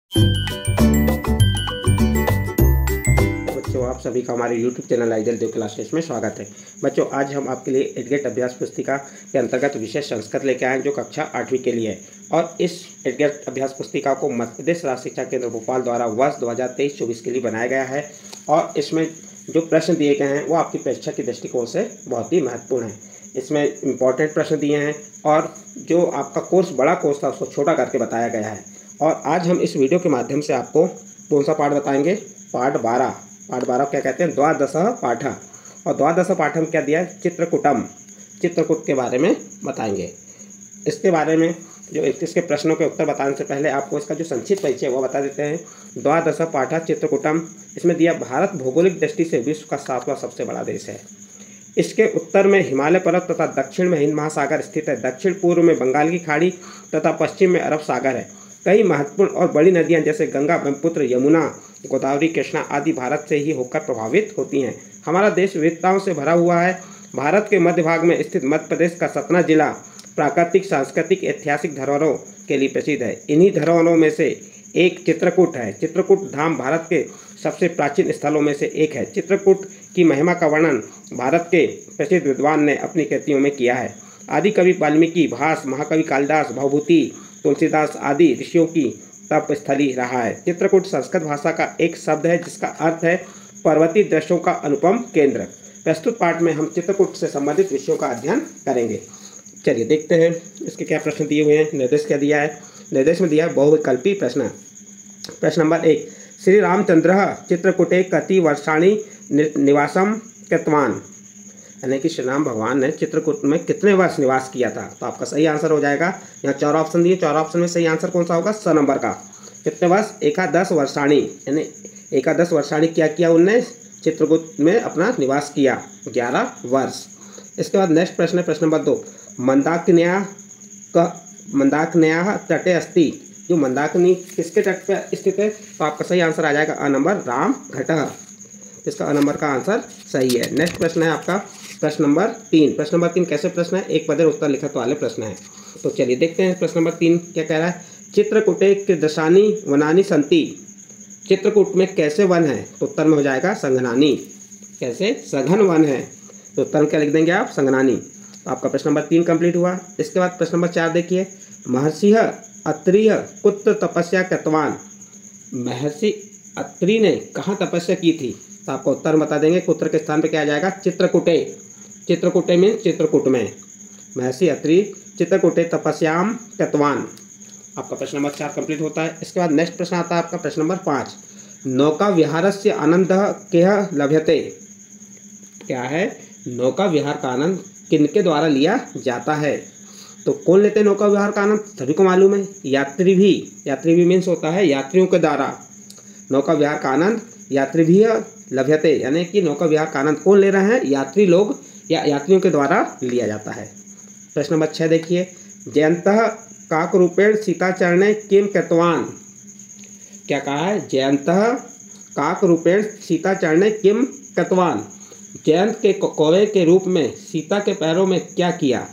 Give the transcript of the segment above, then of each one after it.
बच्चों, आप सभी का हमारे YouTube चैनल आइडियल देव क्लासेस में स्वागत है। बच्चों, आज हम आपके लिए एडगेट अभ्यास पुस्तिका के अंतर्गत विषय संस्कृत लेकर आए हैं, जो कक्षा 8वीं के लिए है। और इस एडगेट अभ्यास पुस्तिका को मध्य प्रदेश राज्य शिक्षा केंद्र भोपाल द्वारा वर्ष 2023-24 के लिए बनाया गया है। और इसमें जो प्रश्न दिए गए हैं वो आपकी परीक्षा के दृष्टिकोण से बहुत ही महत्वपूर्ण है। इसमें इम्पॉर्टेंट प्रश्न दिए हैं और जो आपका कोर्स बड़ा कोर्स था उसको छोटा करके बताया गया है। और आज हम इस वीडियो के माध्यम से आपको कौन सा पाठ बताएंगे? पाठ 12 क्या कहते हैं? द्वादश पाठ। और द्वादश पाठ में क्या दिया है? चित्रकूट के बारे में बताएंगे। इसके बारे में जो इसके प्रश्नों के उत्तर बताने से पहले आपको इसका जो संक्षिप्त परिचय है वो बता देते हैं। द्वादश पाठ चित्रकूटम, इसमें दिया भारत भौगोलिक दृष्टि से विश्व का 7वां सबसे बड़ा देश है। इसके उत्तर में हिमालय पर्वत तथा दक्षिण में हिंद महासागर स्थित है। दक्षिण पूर्व में बंगाल की खाड़ी तथा पश्चिम में अरब सागर है। कई महत्वपूर्ण और बड़ी नदियां जैसे गंगा, ब्रह्मपुत्र, यमुना, गोदावरी, कृष्णा आदि भारत से ही होकर प्रभावित होती हैं। हमारा देश विविधताओं से भरा हुआ है। भारत के मध्य भाग में स्थित मध्य प्रदेश का सतना जिला प्राकृतिक, सांस्कृतिक, ऐतिहासिक धरोहरों के लिए प्रसिद्ध है। इन्हीं धरोहरों में से एक चित्रकूट है। चित्रकूट धाम भारत के सबसे प्राचीन स्थलों में से एक है। चित्रकूट की महिमा का वर्णन भारत के प्रसिद्ध विद्वान ने अपनी कृतियों में किया है। आदि कवि वाल्मीकि, भास, महाकवि कालिदास, भवभूति, तुलसीदास आदि ऋषियों की तपस्थली रहा है। चित्रकूट संस्कृत भाषा का एक शब्द है जिसका अर्थ है पर्वतीय दृश्यों का अनुपम केंद्र। प्रस्तुत पाठ में हम चित्रकूट से संबंधित विषयों का अध्ययन करेंगे। चलिए देखते हैं इसके क्या प्रश्न दिए हुए हैं। निर्देश क्या दिया है? निर्देश में दिया है बहुविकल्पी प्रश्न। प्रश्न नंबर 1, श्री रामचंद्र चित्रकूटे कति वर्षाणि निवासम कृतवान, यानी कि श्री राम भगवान ने चित्रकूट में कितने वर्ष निवास किया था? तो आपका सही आंसर हो जाएगा। यहाँ 4 ऑप्शन दिए, 4 ऑप्शन में सही आंसर कौन सा होगा? स नंबर का। कितने वर्ष? एकादश वर्षाणी, यानी एकादश वर्षाणी क्या किया उनने? चित्रकूट में अपना निवास किया, 11 वर्ष। इसके बाद नेक्स्ट प्रश्न है प्रश्न नंबर 2, मंदाकिन्याः तटे अस्ति, जो मंदाकिनी किसके तट पर स्थित है? तो आपका सही आंसर आ जाएगा अ नंबर, रामघटः। इसका अ नंबर का आंसर सही है। नेक्स्ट प्रश्न है आपका प्रश्न नंबर 3। प्रश्न नंबर 3 कैसे प्रश्न है? एक पद उत्तर लिखित वाले प्रश्न है। तो चलिए देखते हैं प्रश्न नंबर 3 क्या कह रहा है। चित्रकूटे कीदृशानि वनानि सन्ति, चित्रकूट में कैसे वन है? तो उत्तर में हो जाएगा संघनानि। कैसे? सघन वन है। तो उत्तर में क्या लिख देंगे आप? संघनानि। तो आपका प्रश्न नंबर 3 कंप्लीट हुआ। इसके बाद प्रश्न नंबर 4 देखिए, महर्षि अत्रि कुत्र तपस्या कृतवान, महर्षि अत्रि ने कहाँ तपस्या की थी? तो आपको उत्तर बता देंगे। कुत्र के स्थान पे क्या आ जाएगा? चित्रकूटे। चित्रकूटे में चित्रकूट में। महर्षि अत्रि चित्रकूटे तपस्याम कृतवान। आपका प्रश्न नंबर 4 कंप्लीट होता है। इसके बाद नेक्स्ट प्रश्न आता है आपका प्रश्न नंबर 5, नौका विहारस्य आनंदः केह लभ्यते, क्या है? नौका विहार का आनंद किनके द्वारा लिया जाता है? तो कौन लेते हैं नौका विहार का आनंद? सभी को मालूम है, यात्री भी मीन्स होता है यात्रियों के द्वारा। नौका विहार का आनंद यात्री भी लभ्यते, यानी कि नौका विहार का आनंद कौन ले रहे हैं? यात्री लोग या यात्रियों के द्वारा लिया जाता है। प्रश्न नंबर 6 देखिए, जयंतः काकरूपेण सीताचरणे किम कृतवान, क्या कहा है? जयंतः काकरूपेण सीताचरणे किम कृतवान, जयंत के कौवे के रूप में सीता के पैरों में क्या किया?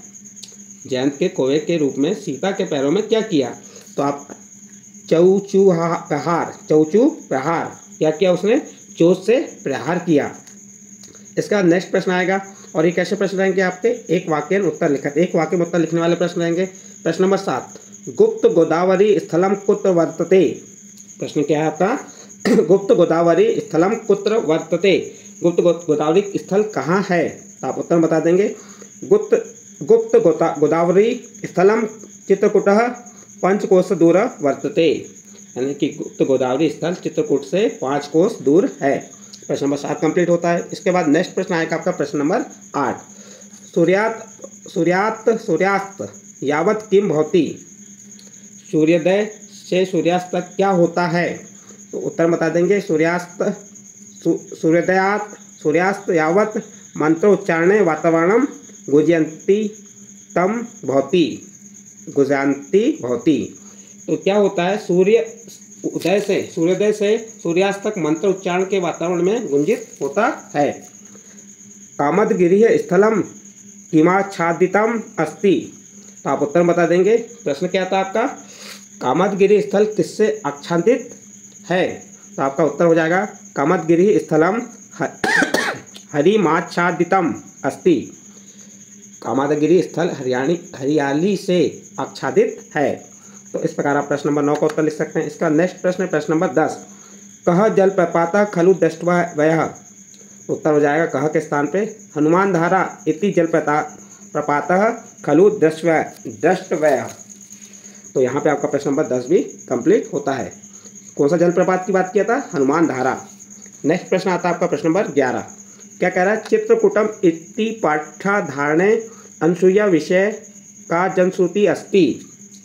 जयंत के कौवे के रूप में सीता के पैरों में क्या किया? तो आप चौचू प्रहार, क्या किया उसने? चोट से प्रहार किया। इसका नेक्स्ट प्रश्न आएगा और ये कैसे प्रश्न रहेंगे आपके? एक वाक्य में उत्तर लिखने वाले प्रश्न रहेंगे। प्रश्न नंबर 7, गुप्त गोदावरी स्थलम कुत्र वर्तते, प्रश्न क्या है आपका? गुप्त गोदावरी स्थलम कुत्र वर्तते, गुप्त गोदावरी स्थल कहाँ है? तो आप उत्तर बता देंगे। गुप्त गोदावरी स्थलम चित्रकूटः 5 कोश दूर वर्तते, यानी कि गुप्त गोदावरी स्थल चित्रकूट से 5 कोस दूर है। प्रश्न नंबर 7 कंप्लीट होता है। इसके बाद नेक्स्ट प्रश्न आएगा आपका प्रश्न नंबर 8, सूर्यास्त यावत किम भवति, सूर्योदय से सूर्यास्त तक क्या होता है? तो उत्तर बता देंगे। सूर्यास्त यावत मंत्रोच्चारणे वातावरणम गुजयंती भवति। तो क्या होता है? सूर्योदय से सूर्यास्त तक मंत्र उच्चारण के वातावरण में गुंजित होता है। कामदगिरि स्थलम किमाच्छादितम अस्ति, तो आप उत्तर बता देंगे। प्रश्न क्या था आपका? कामदगिरि स्थल किससे आच्छादित है? तो आपका उत्तर हो जाएगा कामदगिरि स्थलम हरिमाच्छादितम अस्ति। कामदगिरि स्थल हरियाली से आच्छादित है। तो इस प्रकार आप प्रश्न नंबर 9 का उत्तर लिख सकते हैं। इसका नेक्स्ट प्रश्न है प्रश्न नंबर 10। कह जलप्रपातः खलु दृष्ट्वा वयः। उत्तर हो जाएगा कह के स्थान पे हनुमान धारा इति जलप्रपातः खलु दृष्ट्वयः। तो यहाँ पे आपका प्रश्न नंबर 10 भी कंप्लीट होता है। कौन सा जलप्रपात की बात किया था? हनुमान धारा। नेक्स्ट प्रश्न आता है आपका प्रश्न नंबर 11। क्या कह रहा है? चित्रकूटम इति पाठाधारणे अनसूया विषय का जनश्रुति अस्ति।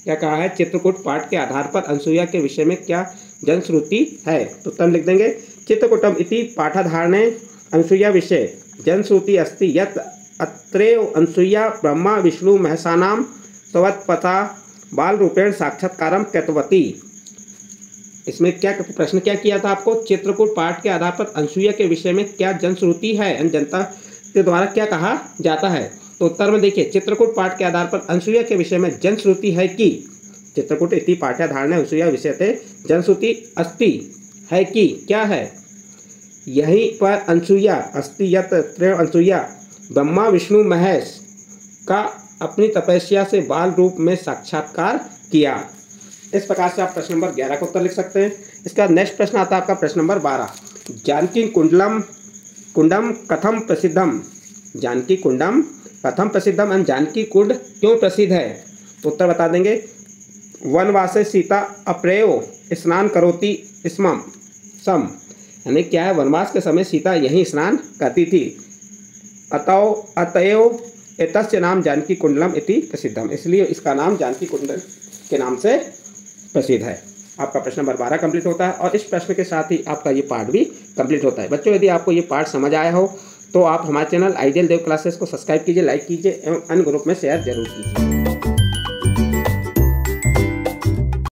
क्या कहा है? चित्रकूट पाठ के आधार पर अनसूया के विषय में क्या जनश्रुति है? तो उत्तर लिख देंगे चित्रकूटम इति पाठाधारणे अनसूया विषय जनश्रुति अस्ति यत् अत्रैव अनसूया ब्रह्मा विष्णु महसानां स्वत्पथा बाल रूपेण साक्षात्कारम कृतवती। इसमें क्या प्रश्न क्या किया था आपको? चित्रकूट पाठ के आधार पर अनसूया के विषय में क्या जनश्रुति है, जनता के द्वारा क्या कहा जाता है? तो उत्तर में देखिए चित्रकूट पाठ के आधार पर अनसूया के विषय में जनश्रुति है कि चित्रकूट इति पाठ्यधारणे अनसूया विषय थे जनश्रुति अस्ति है कि क्या है? यहीं पर अनसूया अस्ति यत् त्रय अनसूया ब्रह्मा विष्णु महेश का अपनी तपस्या से बाल रूप में साक्षात्कार किया। इस प्रकार से आप प्रश्न नंबर 11 का उत्तर लिख सकते हैं। इसका नेक्स्ट प्रश्न आता है आपका प्रश्न नंबर 12। जानकी कुंडम कथम प्रसिद्धम। जानकी कुंडम कथम प्रसिद्धम एंड जानकी कुंड क्यों प्रसिद्ध है? तो उत्तर बता देंगे वनवासे सीता अप्रयो स्नान करोति स्मम सम। यानी क्या है? वनवास के समय सीता यहीं स्नान करती थी। अतएव एतस्य नाम जानकी कुंडलम इति प्रसिद्धम। इसलिए इसका नाम जानकी कुंड के नाम से प्रसिद्ध है। आपका प्रश्न नंबर 12 कंप्लीट होता है और इस प्रश्न के साथ ही आपका ये पार्ट भी कंप्लीट होता है। बच्चों यदि आपको ये पार्ट समझ आया हो तो आप हमारे चैनल आइडियल देव क्लासेस को सब्सक्राइब कीजिए, लाइक कीजिए एवं अन्य ग्रुप में शेयर जरूर कीजिए।